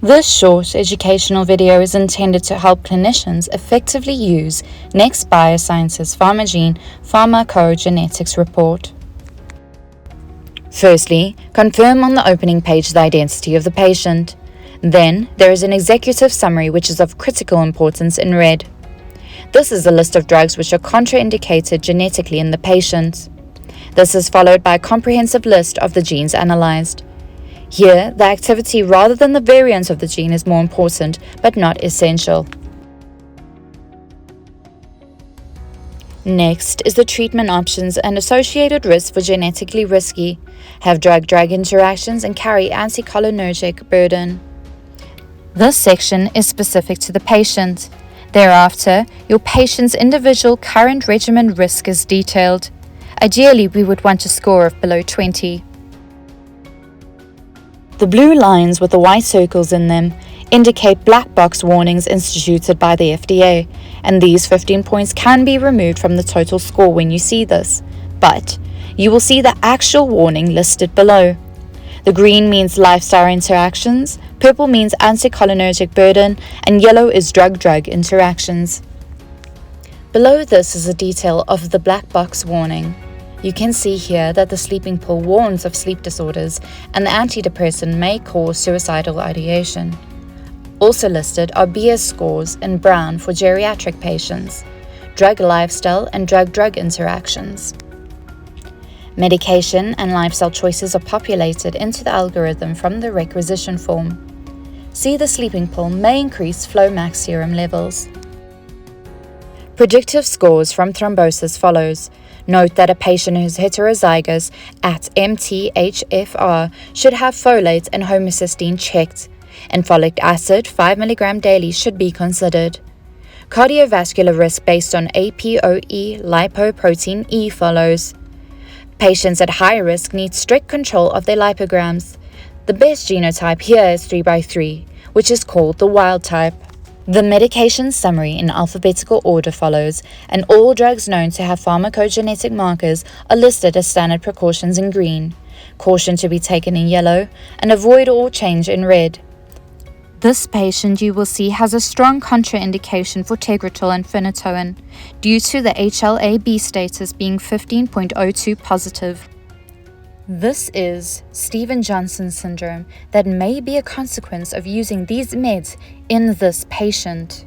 This short educational video is intended to help clinicians effectively use Next Bioscience's PharmaGene pharmacogenetics report. Firstly, confirm on the opening page the identity of the patient. Then, there is an executive summary which is of critical importance in red. This is a list of drugs which are contraindicated genetically in the patient. This is followed by a comprehensive list of the genes analyzed. Here, the activity rather than the variant of the gene is more important, but not essential. Next is the treatment options and associated risks for genetically risky, have drug-drug interactions, and carry anticholinergic burden. This section is specific to the patient. Thereafter, your patient's individual current regimen risk is detailed. Ideally, we would want a score of below 20. The blue lines with the white circles in them indicate black box warnings instituted by the FDA, and these 15 points can be removed from the total score when you see this, but you will see the actual warning listed below. The green means lifestyle interactions, purple means anticholinergic burden, and yellow is drug-drug interactions. Below this is a detail of the black box warning. You can see here that the sleeping pill warns of sleep disorders and the antidepressant may cause suicidal ideation. Also listed are BS scores in brown for geriatric patients, drug lifestyle and drug-drug interactions. Medication and lifestyle choices are populated into the algorithm from the requisition form. See the sleeping pill may increase Flomax serum levels. Predictive scores from thrombosis follows. Note that a patient who is heterozygous at MTHFR should have folate and homocysteine checked, and folic acid 5 mg daily should be considered. Cardiovascular risk based on ApoE lipoprotein E follows. Patients at high risk need strict control of their lipograms. The best genotype here is 3x3, which is called the wild type. The medication summary in alphabetical order follows, and all drugs known to have pharmacogenetic markers are listed as standard precautions in green, caution to be taken in yellow, and avoid all change in red. This patient you will see has a strong contraindication for Tegretol and phenytoin due to the HLA-B status being 15.02 positive. This is Stevens-Johnson syndrome that may be a consequence of using these meds in this patient.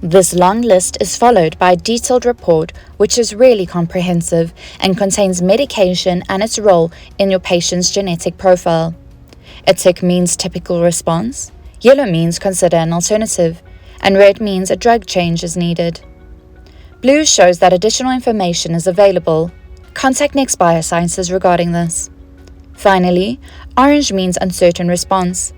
This long list is followed by a detailed report which is really comprehensive and contains medication and its role in your patient's genetic profile. A tick means typical response, yellow means consider an alternative, and red means a drug change is needed. Blue shows that additional information is available. Contact Next Biosciences regarding this. Finally, orange means uncertain response.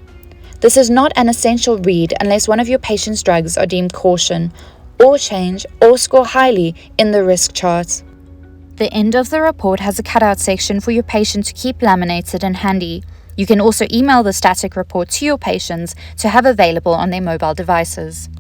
This is not an essential read unless one of your patient's drugs are deemed caution, or change, or score highly in the risk chart. The end of the report has a cutout section for your patient to keep laminated and handy. You can also email the static report to your patients to have available on their mobile devices.